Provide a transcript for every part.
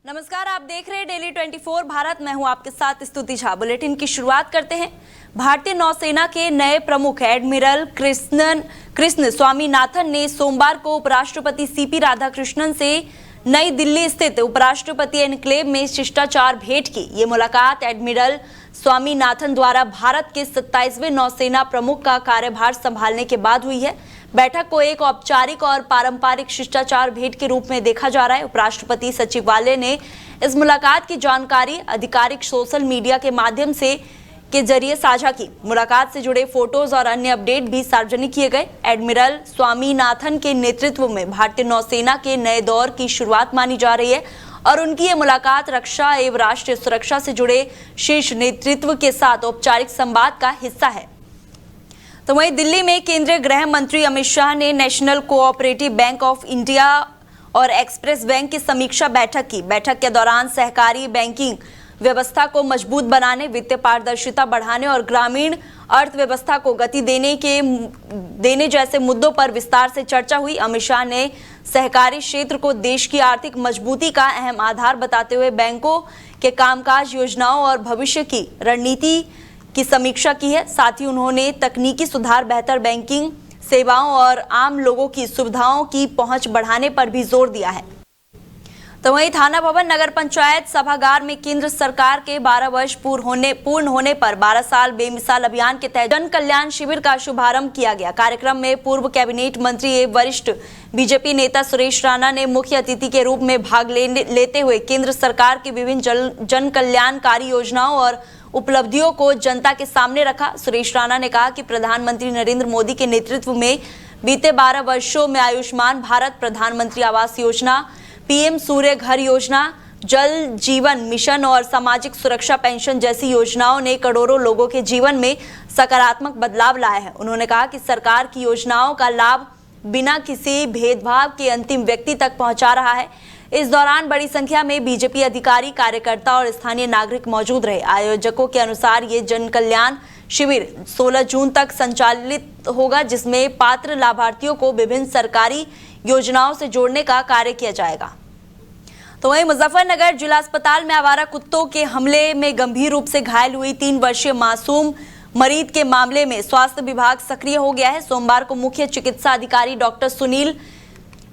नमस्कार, आप देख रहे हैं डेली 24 भारत। मैं हूं आपके साथ स्तुति झा। बुलेटिन की शुरुआत करते हैं। भारतीय नौसेना के नए प्रमुख एडमिरल कृष्ण स्वामीनाथन ने सोमवार को उपराष्ट्रपति सीपी राधाकृष्णन से नई दिल्ली स्थित उपराष्ट्रपति एन्क्लेव में शिष्टाचार भेंट की। ये मुलाकात एडमिरल स्वामीनाथन द्वारा भारत के 27वें नौसेना प्रमुख का कार्यभार संभालने के बाद हुई है। बैठक को एक औपचारिक और पारंपरिक शिष्टाचार भेंट के रूप में देखा जा रहा है। उपराष्ट्रपति सचिवालय ने इस मुलाकात की जानकारी आधिकारिक सोशल मीडिया के माध्यम के जरिए साझा की। मुलाकात से जुड़े फोटोज और अन्य अपडेट भी सार्वजनिक किए गए। एडमिरल स्वामीनाथन के नेतृत्व में भारतीय नौसेना के नए दौर की शुरुआत मानी जा रही है और उनकी ये मुलाकात रक्षा एवं राष्ट्रीय सुरक्षा से जुड़े शीर्ष नेतृत्व के साथ औपचारिक संवाद का हिस्सा है। तो वहीं दिल्ली में केंद्रीय गृह मंत्री अमित शाह ने national cooperative bank of India और एक्सप्रेस बैंक की समीक्षा बैठक की। बैठक के दौरान सहकारी बैंकिंग व्यवस्था को मजबूत बनाने, वित्तीय पारदर्शिता बढ़ाने और ग्रामीण अर्थव्यवस्था को गति देने जैसे मुद्दों पर विस्तार से चर्चा हुई। अमित शाह ने सहकारी क्षेत्र को देश की आर्थिक मजबूती का अहम आधार बताते हुए बैंकों के कामकाज, योजनाओं और भविष्य की रणनीति की समीक्षा की है। साथ ही उन्होंने तकनीकी सुधार, बेहतर बैंकिंग सेवाओं और आम लोगों की सुविधाओं की पहुंच बढ़ाने पर भी जोर दिया है। तो वहीं थाना भवन नगर पंचायत सभागार में केंद्र सरकार के 12 वर्ष पूर्ण होने पर 12 साल बेमिसाल अभियान के तहत जन कल्याण शिविर का शुभारंभ किया गया। कार्यक्रम में पूर्व कैबिनेट मंत्री एवं वरिष्ठ बीजेपी नेता सुरेश राणा ने मुख्य अतिथि के रूप में भाग लेते हुए केंद्र सरकार की विभिन्न जन कल्याणकारी योजनाओं और उपलब्धियों को जनता के सामने रखा। सुरेश राणा ने कहा कि प्रधानमंत्री नरेंद्र मोदी के नेतृत्व में बीते 12 वर्षों में आयुष्मान भारत, प्रधानमंत्री आवास योजना, पीएम सूर्य घर योजना, जल जीवन मिशन और सामाजिक सुरक्षा पेंशन जैसी योजनाओं ने करोड़ों लोगों के जीवन में सकारात्मक बदलाव लाया है। उन्होंने कहा कि सरकार की योजनाओं का लाभ बिना किसी भेदभाव के अंतिम व्यक्ति तक पहुंचा रहा है। इस दौरान बड़ी संख्या में बीजेपी अधिकारी, कार्यकर्ता और स्थानीय नागरिक मौजूद रहे। आयोजकों के अनुसार ये जन कल्याण शिविर 16 जून तक संचालित होगा, जिसमें पात्र लाभार्थियों को विभिन्न सरकारी योजनाओं से जोड़ने का कार्य किया जाएगा। तो वहीं मुजफ्फरनगर जिला अस्पताल में आवारा कुत्तों के हमले में गंभीर रूप से घायल हुई 3 वर्षीय मासूम मरीज के मामले में स्वास्थ्य विभाग सक्रिय हो गया है। सोमवार को मुख्य चिकित्सा अधिकारी डॉक्टर सुनील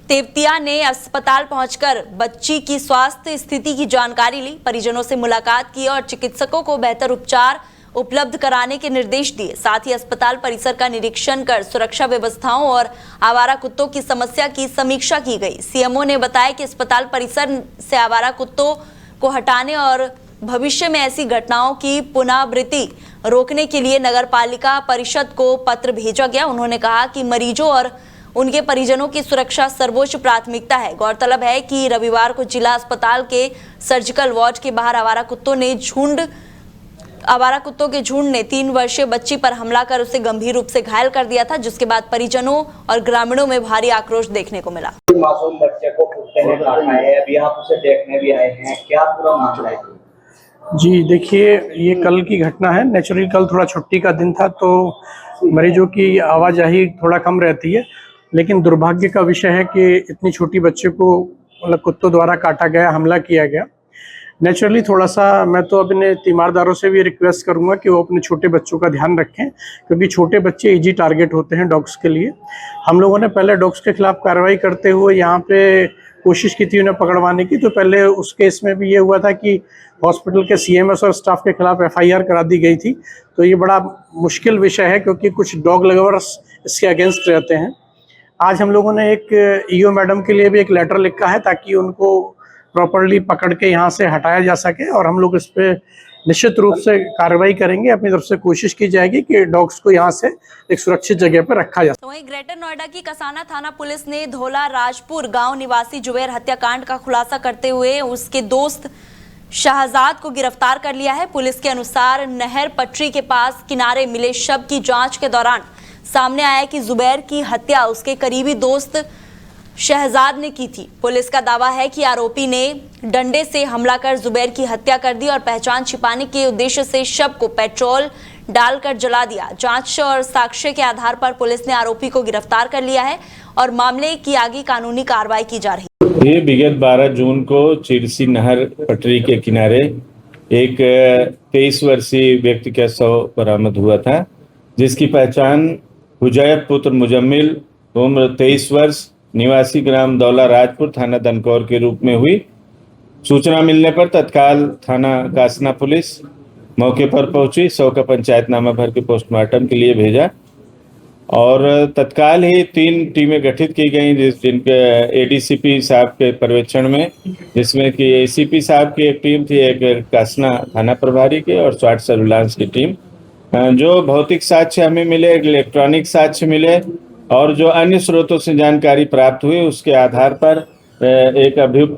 तेवतिया ने अस्पताल पहुंचकर बच्ची की स्वास्थ्य स्थिति की जानकारी ली, परिजनों से मुलाकात की और चिकित्सकों को बेहतर उपचार उपलब्ध कराने के निर्देश दिए। साथ ही अस्पताल परिसर का निरीक्षण कर सुरक्षा व्यवस्थाओं और आवारा कुत्तों की समस्या की समीक्षा की गई। सीएमओ ने बताया कि अस्पताल परिसर से आवारा कुत्तों को हटाने और भविष्य में ऐसी घटनाओं की पुनरावृत्ति रोकने के लिए नगरपालिका परिषद को पत्र भेजा गया। उन्होंने कहा कि मरीजों और उनके परिजनों की सुरक्षा सर्वोच्च प्राथमिकता है। गौरतलब है कि रविवार को जिला अस्पताल के सर्जिकल वार्ड के बाहर आवारा कुत्तों के झुंड ने 3 वर्षीय बच्ची पर हमला कर उसे गंभीर रूप से घायल कर दिया था, जिसके बाद परिजनों और ग्रामीणों में भारी आक्रोश देखने को मिला। मासूम बच्चे को कुत्ते ने काटा है, अभी आप उसे देखने भी आए हैं, क्या पूरा मामला है? जी देखिए, ये कल की घटना है। नेचुरली कल थोड़ा छुट्टी का दिन था तो मरीजों की आवाजाही थोड़ा कम रहती है, लेकिन दुर्भाग्य का विषय है कि इतनी छोटी बच्चे को मतलब कुत्तों द्वारा काटा गया, हमला किया गया। नेचुरली थोड़ा सा मैं तो अपने तीमारदारों से भी रिक्वेस्ट करूंगा कि वो अपने छोटे बच्चों का ध्यान रखें, क्योंकि छोटे बच्चे इजी टारगेट होते हैं डॉग्स के लिए। हम लोगों ने पहले डॉग्स के खिलाफ कार्रवाई करते हुए यहाँ पे कोशिश की थी उन्हें पकड़वाने की, तो पहले उस केस में भी ये हुआ था कि हॉस्पिटल के सीएमएस और स्टाफ के खिलाफ एफआईआर करा दी गई थी। तो ये बड़ा मुश्किल विषय है, क्योंकि कुछ डॉग लवर्स इसके अगेंस्ट रहते हैं। आज हम लोगों ने एक ईओ मैडम के लिए भी एक लेटर लिखा है ताकि उनको प्रॉपर्ली पकड़ के यहाँ से हटाया जा सके, और हम लोग इस पे निश्चित रूप से कार्रवाई करेंगे। अपनी तरफ से कोशिश की जाएगी कि डॉग्स को यहाँ से एक सुरक्षित जगह पर रखा जाए। तो वहीं ग्रेटर नोएडा की कसाना थाना पुलिस ने धोला राजपुर गांव निवासी जुबैर हत्याकांड का खुलासा करते हुए उसके दोस्त शाहजाद को गिरफ्तार कर लिया है। पुलिस के अनुसार नहर पटरी के पास किनारे मिले शव की जांच के दौरान सामने आया कि जुबैर की हत्या उसके करीबी दोस्त शहजाद ने की थी। पुलिस का दावा है कि आरोपी ने डंडे से हमला कर जुबैर की हत्या कर दी और पहचान छिपाने के उद्देश्य से शव को पेट्रोल डालकर जला दिया। जांच और साक्ष्य के आधार पर पुलिस ने आरोपी को गिरफ्तार कर लिया है और मामले की आगे कानूनी कार्रवाई की जा रही है। ये विगत 12 जून को चिरसी नहर पटरी के किनारे एक 23 वर्षीय व्यक्ति का शव बरामद हुआ था, जिसकी पहचान हुजैब पुत्र मुजम्मिल उम्र 23 वर्ष निवासी ग्राम दौला राजपुर थाना दनकौर के रूप में हुई। सूचना मिलने पर तत्काल थाना कासना पुलिस मौके पर पहुंची, शव का पंचायतनामा भर के पोस्टमार्टम के लिए भेजा और तत्काल ही 3 टीमें गठित की गई, जिनके एडीसीपी साहब के पर्यवेक्षण में, जिसमें कि एसीपी साहब की एक टीम थी, एक कासना थाना प्रभारी की और स्वाट सर्विलांस की टीम। जो भौतिक साक्ष्य हमें मिले, इलेक्ट्रॉनिक साक्ष्य मिले और जो अन्य स्रोतों से जानकारी प्राप्त हुई, उसके आधार पर एक अभियुक्त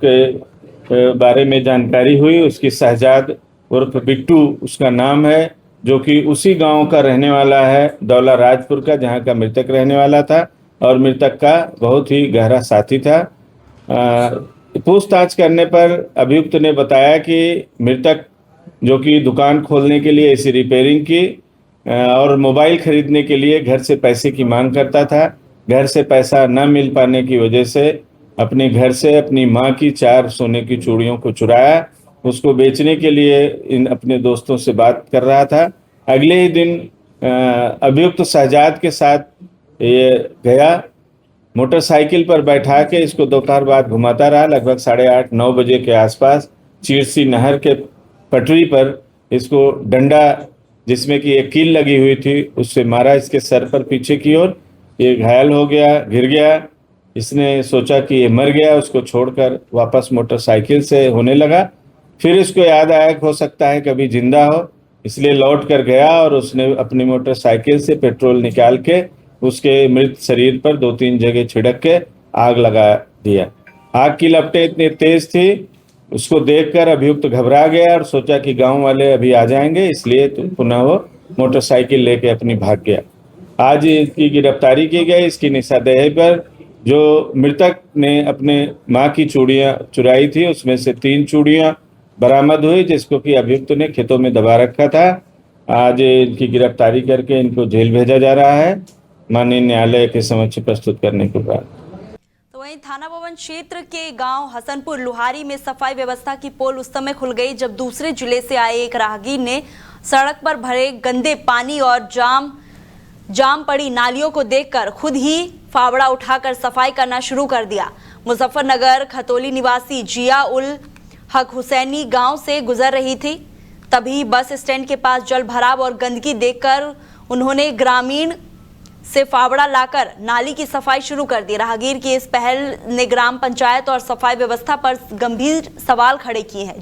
के बारे में जानकारी हुई। उसकी शहजाद उर्फ बिट्टू उसका नाम है, जो कि उसी गांव का रहने वाला है, दौला राजपुर का, जहां का मृतक रहने वाला था और मृतक का बहुत ही गहरा साथी था। पूछताछ करने पर अभियुक्त ने बताया कि मृतक, जो कि दुकान खोलने के लिए ऐसी रिपेयरिंग की और मोबाइल खरीदने के लिए घर से पैसे की मांग करता था, घर से पैसा न मिल पाने की वजह से अपने घर से अपनी मां की 4 सोने की चूड़ियों को चुराया, उसको बेचने के लिए अपने दोस्तों से बात कर रहा था। अगले ही दिन अभियुक्त शहजाद के साथ ये गया, मोटरसाइकिल पर बैठा के इसको दोपहर बाद घुमाता रहा। लगभग 8:30-9 बजे के आसपास चिरसी नहर के पटरी पर इसको डंडा, जिसमें कि एक कील लगी हुई थी, उससे मारा इसके सर पर पीछे की ओर। ये घायल हो गया, गिर गया। इसने सोचा कि ये मर गया, उसको छोड़कर वापस मोटरसाइकिल से होने लगा। फिर इसको याद आया कि हो सकता है कभी जिंदा हो, इसलिए लौट कर गया और उसने अपनी मोटरसाइकिल से पेट्रोल निकाल के उसके मृत शरीर पर 2-3 जगह छिड़क के आग लगा दिया। आग की लपटें इतनी तेज थी, उसको देखकर अभियुक्त घबरा गया और सोचा कि गांव वाले अभी आ जाएंगे, इसलिए तो पुनः वो मोटरसाइकिल लेके अपनी भाग गया। आज इसकी गिरफ्तारी की गई। इसकी निशानदेही पर जो मृतक ने अपने माँ की चूड़ियाँ चुराई थी, उसमें से 3 चूड़ियाँ बरामद हुई, जिसको कि अभियुक्त ने खेतों में दबा रखा था। आज इनकी गिरफ्तारी करके इनको जेल भेजा जा रहा है, माननीय न्यायालय के समक्ष प्रस्तुत करने के बाद। तो वहीं थाना भवन क्षेत्र के गांव हसनपुर लुहारी में सफाई व्यवस्था की पोल उस समय खुल गई जब दूसरे जिले से आए एक राहगीर ने सड़क पर भरे गंदे पानी और जाम पड़ी नालियों को देखकर खुद ही फावड़ा उठाकर सफाई करना शुरू कर दिया। मुजफ्फरनगर खतौली निवासी जिया उल हक हुसैनी गांव से गुजर रही थी, तभी बस स्टैंड के पास जल भराव और गंदगी देखकर उन्होंने ग्रामीण से फावड़ा लाकर नाली की सफाई शुरू कर दी। राहगीर की इस पहल ने ग्राम पंचायत और सफाई व्यवस्था पर गंभीर सवाल खड़े किए हैं।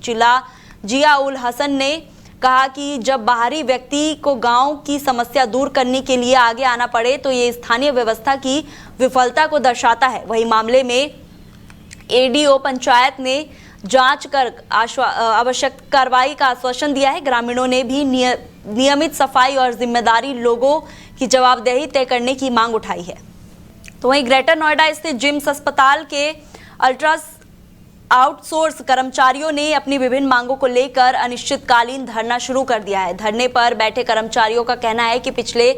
जिया उल हसन ने कहा कि जब बाहरी व्यक्ति को गांव की समस्या दूर करने के लिए आगे आना पड़े तो ये स्थानीय व्यवस्था की विफलता को दर्शाता है। वही मामले में एडीओ पंचायत ने जांच कर आवश्यक कार्रवाई का आश्वासन दिया है। ग्रामीणों ने भी नियमित सफाई और जिम्मेदारी लोगों की जवाबदेही तय करने की मांग उठाई है। तो वहीं ग्रेटर नोएडा स्थित जिम्स अस्पताल के अल्ट्रा आउटसोर्स कर्मचारियों ने अपनी विभिन्न मांगों को लेकर अनिश्चितकालीन धरना शुरू कर दिया है। धरने पर बैठे कर्मचारियों का कहना है कि पिछले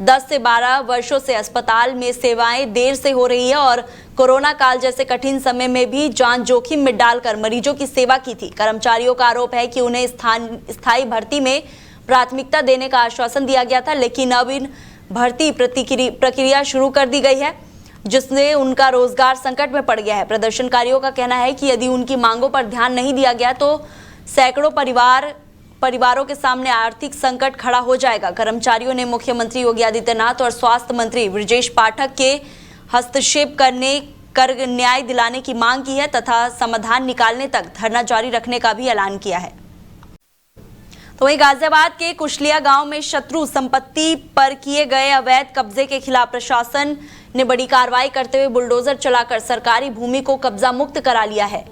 10 से 12 वर्षों से अस्पताल में सेवाएं देर से हो रही है और कोरोना काल जैसे कठिन समय में भी जान जोखिम में डालकर मरीजों की सेवा की थी। कर्मचारियों का आरोप है कि उन्हें स्थायी भर्ती में प्राथमिकता देने का आश्वासन दिया गया था, लेकिन अब इन भर्ती प्रक्रिया शुरू कर दी गई है, जिससे उनका रोजगार संकट में पड़ गया है। प्रदर्शनकारियों का कहना है कि यदि उनकी मांगों पर ध्यान नहीं दिया गया तो सैकड़ों परिवारों के सामने आर्थिक संकट खड़ा हो जाएगा। कर्मचारियों ने मुख्यमंत्री योगी आदित्यनाथ और स्वास्थ्य मंत्री ब्रजेश पाठक के हस्तक्षेप कर न्याय दिलाने की मांग की है तथा समाधान निकालने तक धरना जारी रखने का भी ऐलान किया है। तो वहीं गाजियाबाद के कुशलिया गांव में शत्रु संपत्ति पर किए गए अवैध कब्जे के खिलाफ प्रशासन ने बड़ी कार्रवाई करते हुए बुलडोजर चलाकर सरकारी भूमि को कब्जा मुक्त करा लिया है।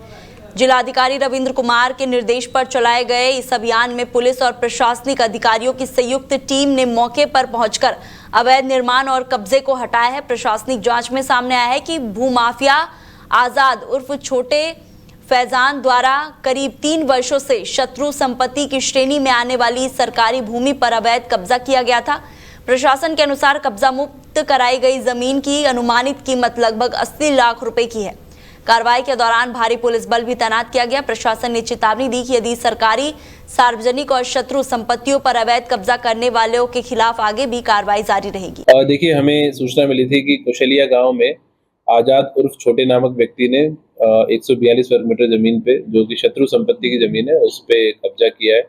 जिलाधिकारी रविंद्र कुमार के निर्देश पर चलाए गए इस अभियान में पुलिस और प्रशासनिक अधिकारियों की संयुक्त टीम ने मौके पर पहुंचकर अवैध निर्माण और कब्जे को हटाया है। प्रशासनिक जांच में सामने आया है कि भूमाफिया आजाद उर्फ छोटे फैजान द्वारा करीब 3 वर्षों से शत्रु संपत्ति की श्रेणी में आने वाली सरकारी भूमि पर अवैध कब्जा किया गया था। प्रशासन के अनुसार कब्जा मुक्त कराई गई जमीन की अनुमानित कीमत लगभग 80 लाख रुपए की है। कार्रवाई के दौरान भारी पुलिस बल भी तैनात किया गया। प्रशासन ने चेतावनी दी कि यदि सरकारी, सार्वजनिक और शत्रु संपत्तियों पर अवैध कब्जा करने वालों के खिलाफ आगे भी कार्रवाई जारी रहेगी। देखिए, हमें सूचना मिली थी कि कुशलिया गांव में आजाद उर्फ छोटे नामक व्यक्ति ने 142 वर्ग मीटर जमीन पे, जो कि शत्रु संपत्ति की जमीन है, उस पे कब्जा किया है।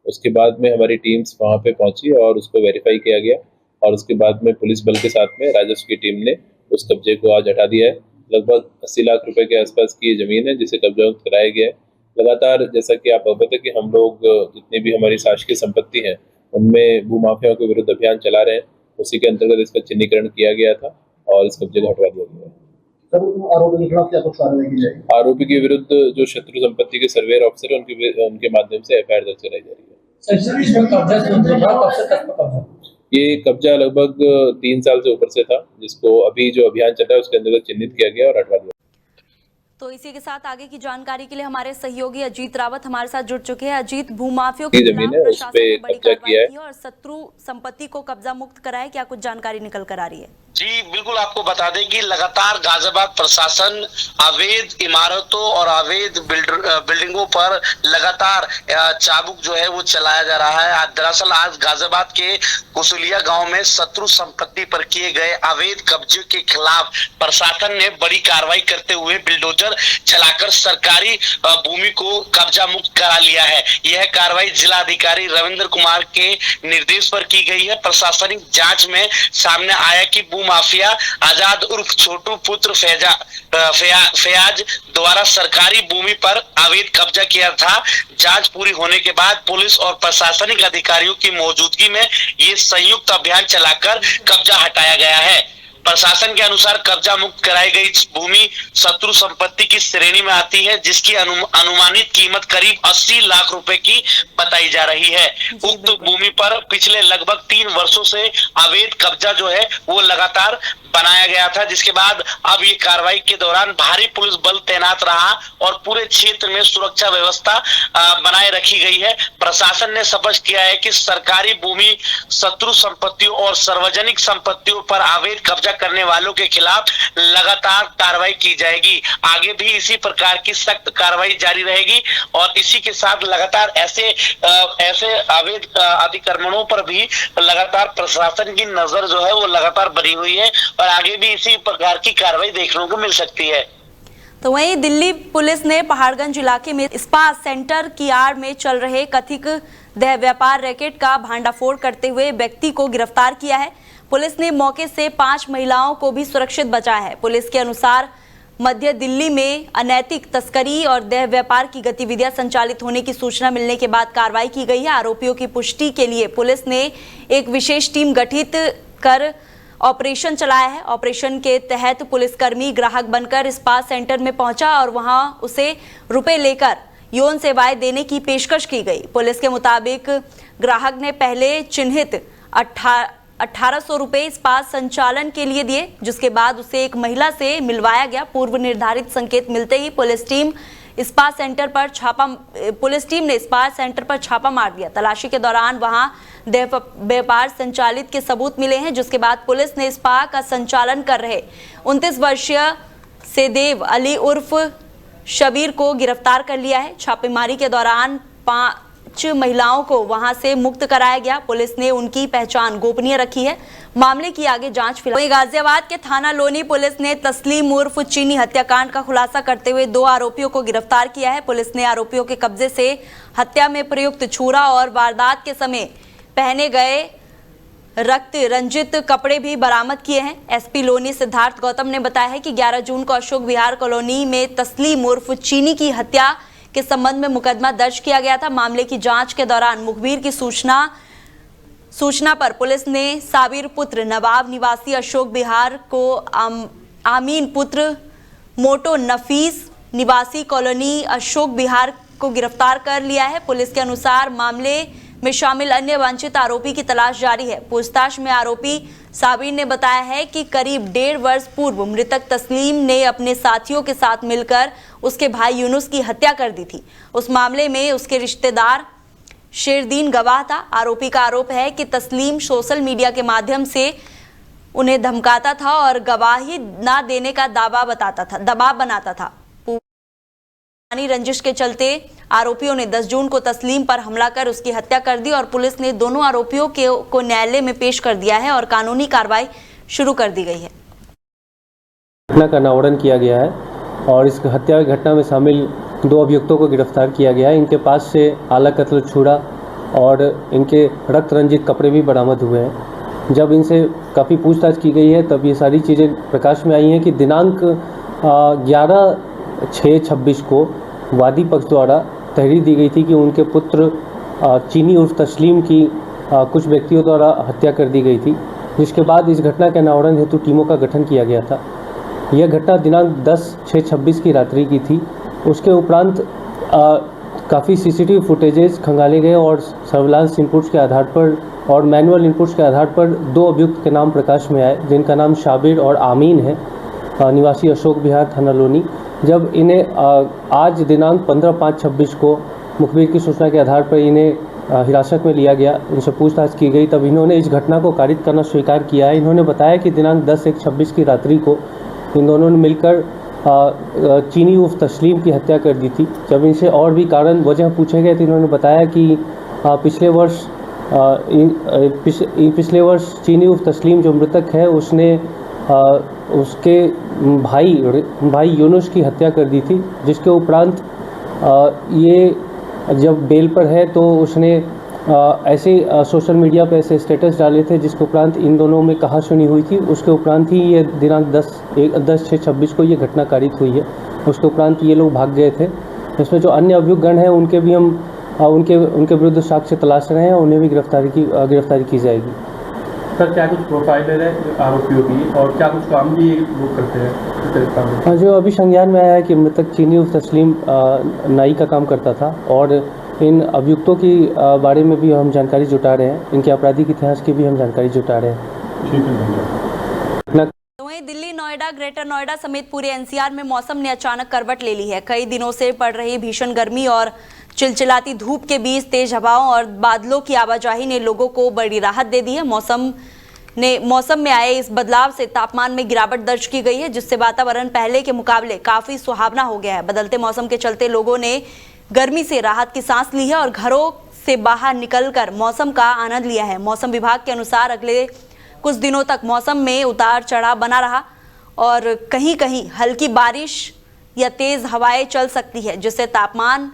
उसके बाद में हमारी टीम्स वहां पे पहुंची और उसको वेरीफाई किया गया और उसके बाद में पुलिस बल के साथ में राजस्व की टीम ने उस कब्जे को आज हटा दिया है। लगभग 80 लाख रुपए के आसपास की ये जमीन है जिसे कब्जा मुक्त कराया गया है। लगातार, जैसा कि आप अवगत है कि हम लोग जितनी भी हमारी शासकीय संपत्ति है उनमें भूमाफियाओं के विरुद्ध अभियान चला रहे हैं। उसी के अंतर्गत इसका चिन्हीकरण किया गया था और इस कब्जे को हटवा दिया गया है। आरोपी के खिलाफ क्या कुछ कार्रवाई की जाएगी? आरोपी के विरुद्ध जो शत्रु संपत्ति के सर्वेयर ऑफिसर है उनके माध्यम से FIR दर्ज कराई जा रही है। ये कब्जा लगभग 3 साल से ऊपर से था, जिसको अभी जो अभियान चल रहा है उसके अंतर्गत चिन्हित किया गया और हटवा दिया। तो इसी के साथ आगे की जानकारी के लिए हमारे सहयोगी अजीत रावत हमारे साथ जुड़ चुके हैं। अजीत, भूमाफियों की जमीन है उस पे कब्जा किया है और शत्रु संपत्ति को कब्जा मुक्त कराया, क्या कुछ जानकारी निकल कर आ रही है? जी बिल्कुल, आपको बता दें कि लगातार गाजियाबाद प्रशासन अवैध इमारतों और अवैध बिल्डिंगों पर लगातार चाबुक जो है वो चलाया जा रहा है। दरअसल आज गाजियाबाद के कुशलिया गांव में शत्रु संपत्ति पर किए गए अवैध कब्जे के खिलाफ प्रशासन ने बड़ी कार्रवाई करते हुए बिल्डोजर चलाकर सरकारी भूमि को कब्जा मुक्त करा लिया है। यह कार्रवाई जिला अधिकारी रविंद्र कुमार के निर्देश पर की गई है। प्रशासनिक जांच में सामने आया कि माफिया आजाद उर्फ छोटू पुत्र फयाज द्वारा सरकारी भूमि पर अवैध कब्जा किया था। जांच पूरी होने के बाद पुलिस और प्रशासनिक अधिकारियों की मौजूदगी में ये संयुक्त अभियान चलाकर कब्जा हटाया गया है। प्रशासन के अनुसार कब्जा मुक्त कराई गई भूमि शत्रु संपत्ति की श्रेणी में आती है, जिसकी अनुमानित कीमत करीब 80 लाख रुपए की बताई जा रही है। उक्त भूमि पर पिछले लगभग 3 वर्षों से अवैध कब्जा जो है वो लगातार बनाया गया था, जिसके बाद अब ये कार्रवाई के दौरान भारी पुलिस बल तैनात रहा और पूरे क्षेत्र में सुरक्षा व्यवस्था बनाए रखी गई है। प्रशासन ने स्पष्ट किया है कि सरकारी भूमि, शत्रु संपत्तियों और सार्वजनिक संपत्तियों पर अवैध कब्जा करने वालों के खिलाफ लगातार कार्रवाई की जाएगी। आगे भी इसी प्रकार की सख्त कार्रवाई जारी रहेगी और इसी के साथ लगातार ऐसे अवैध अतिक्रमणों पर भी लगातार प्रशासन की नजर जो है वो लगातार बनी हुई है और आगे भी इसी प्रकार की कार्रवाई देखने को मिल सकती है। तो वहीं दिल्ली पुलिस ने पहाड़गंज इलाके में स्पा सेंटर की आड़ में चल रहे कथित देह व्यापार रैकेट का भांडाफोड़ करते हुए व्यक्ति को गिरफ्तार किया है। पुलिस ने मौके से 5 महिलाओं को भी सुरक्षित बचाया है। पुलिस के अनुसार मध्य दिल्ली में अनैतिक तस्करी और देह व्यापार की गतिविधियां संचालित होने की सूचना मिलने के बाद कार्रवाई की गई है। आरोपियों की पुष्टि के लिए पुलिस ने एक विशेष टीम गठित कर ऑपरेशन चलाया है। ऑपरेशन के तहत पुलिसकर्मी ग्राहक बनकर स्पा सेंटर में पहुंचा और वहां उसे रुपए लेकर यौन सेवाएं देने की पेशकश की गई। पुलिस के मुताबिक ग्राहक ने पहले चिन्हित 1800 रुपए स्पा संचालन के लिए दिए, जिसके बाद उसे एक महिला से मिलवाया गया। पूर्व निर्धारित संकेत मिलते ही पुलिस टीम ने स्पा सेंटर पर छापा मार दिया। तलाशी के दौरान वहां देह व्यापार संचालित के सबूत मिले हैं, जिसके बाद पुलिस ने स्पा का संचालन कर रहे 29 वर्षीय सेदेव अली उर्फ शबीर को गिरफ्तार कर लिया है। छापेमारी के दौरान 5 महिलाओं को वहां से मुक्त कराया गया। पुलिस ने उनकी पहचान गोपनीय रखी है। मामले की आगे जांच फिलहाल। गाजियाबाद के थाना लोनी पुलिस ने तस्लीम उर्फ चीनी हत्याकांड का खुलासा करते हुए 2 आरोपियों को गिरफ्तार किया है। पुलिस ने आरोपियों के कब्जे से हत्या में प्रयुक्त छुरा और वारदात के समय पहने गए रक्त रंजित कपड़े भी बरामद किए हैं। एसपी लोनी सिद्धार्थ गौतम ने बताया है कि 11 जून को अशोक विहार कॉलोनी में तस्लीम उर्फ चीनी की हत्या के संबंध में मुकदमा दर्ज किया गया था। मामले की जांच के दौरान मुखबिर की सूचना पर पुलिस ने साबिर पुत्र नवाब निवासी अशोक विहार को आमीन पुत्र मोटो नफीस निवासी कॉलोनी अशोक विहार को गिरफ्तार कर लिया है। पुलिस के अनुसार मामले में शामिल अन्य वांछित आरोपी की तलाश जारी है। पूछताछ में आरोपी साबिर ने बताया है कि करीब 1.5 वर्ष पूर्व मृतक तस्लीम ने अपने साथियों के साथ मिलकर उसके भाई यूनुस की हत्या कर दी थी। उस मामले में उसके रिश्तेदार शेरदीन गवाह था। आरोपी का आरोप है कि तस्लीम सोशल मीडिया के माध्यम से उन्हें धमकाता था और गवाही न देने का दबाव बनाता था। रंजिश के चलते आरोपियों ने 10 जून को तस्लीम पर हमला कर उसकी हत्या कर दी और पुलिस ने दोनों आरोपियों को न्यायालय में पेश कर दिया है और कानूनी कार्रवाई शुरू कर दी गई है। घटना का अनावरण किया गया है और इस हत्या की घटना में शामिल 2 अभियुक्तों को गिरफ्तार किया गया है। इनके पास से आला कत्ल छुरा और इनके रक्त रंजित कपड़े भी बरामद हुए हैं। जब इनसे काफ़ी पूछताछ की गई है तब ये सारी चीज़ें प्रकाश में आई हैं कि दिनांक 11/6/26 को वादी पक्ष द्वारा तहरीर दी गई थी कि उनके पुत्र चीनी उर्फ तस्लीम की कुछ व्यक्तियों द्वारा हत्या कर दी गई थी, जिसके बाद इस घटना के अनावरण हेतु टीमों का गठन किया गया था। यह घटना दिनांक 10/6/26 की रात्रि की थी। उसके उपरांत काफ़ी सीसीटीवी फुटेजेस खंगाले गए और सर्विलांस इनपुट्स के आधार पर और मैनुअल इनपुट्स के आधार पर 2 अभियुक्त के नाम प्रकाश में आए, जिनका नाम शाबिर और आमीन है, निवासी अशोक विहार थाना लोनी। जब इन्हें आज दिनांक 15/5/26 को मुखबिर की सूचना के आधार पर इन्हें हिरासत में लिया गया, इनसे पूछताछ की गई, तब इन्होंने इस घटना को कारित करना स्वीकार किया है। इन्होंने बताया कि दिनांक 10/1/26 की रात्रि को इन दोनों ने मिलकर चीनी उर्फ तस्लीम की हत्या कर दी थी। जब इनसे और भी कारण वजह पूछे गए तो इन्होंने बताया कि पिछले वर्ष चीनी उर्फ तस्लीम जो मृतक है उसने उसके भाई यूनुस की हत्या कर दी थी, जिसके उपरांत ये जब बेल पर है तो उसने ऐसे सोशल मीडिया पे ऐसे स्टेटस डाले थे, जिसके उपरांत इन दोनों में कहासुनी हुई थी। उसके उपरांत ही ये दिनांक 10/6/26 को ये घटना कारित हुई है। उसके उपरांत ये लोग भाग गए थे। इसमें जो अन्य अभियुक्तगण हैं उनके भी हम उनके विरुद्ध साक्ष्य तलाश रहे हैं, उन्हें भी गिरफ्तारी की जाएगी। सर, क्या कुछ प्रोफाइल है आरोपियों की और क्या कुछ काम भी लोग करते हैं? हाँ, जो अभी संज्ञान में आया है कि मृतक चीनी उर्फ तस्लीम नाई का काम करता था और इन अभियुक्तों की बारे में भी हम जानकारी जुटा रहे हैं, इनके आपराधिक इतिहास की भी हम जानकारी जुटा रहे हैं। वहीं दिल्ली, नोएडा, ग्रेटर नोएडा समेत पूरे एनसीआर में मौसम ने अचानक करवट ले ली है। कई दिनों से पड़ रही भीषण गर्मी और चिलचिलाती धूप के बीच तेज हवाओं और बादलों की आवाजाही ने लोगों को बड़ी राहत दे दी है। मौसम में आए इस बदलाव से तापमान में गिरावट दर्ज की गई है, जिससे वातावरण पहले के मुकाबले काफी सुहावना हो गया है। बदलते मौसम के चलते लोगों ने गर्मी से राहत की सांस ली है और घरों से बाहर निकलकर मौसम का आनंद लिया है। मौसम विभाग के अनुसार अगले कुछ दिनों तक मौसम में उतार चढ़ाव बना रहा और कहीं कहीं हल्की बारिश या तेज हवाएं चल सकती है, जिससे तापमान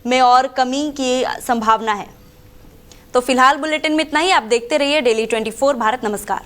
में और कमी की संभावना है। तो फिलहाल बुलेटिन में इतना ही। आप देखते रहिए डेली 24 भारत। नमस्कार।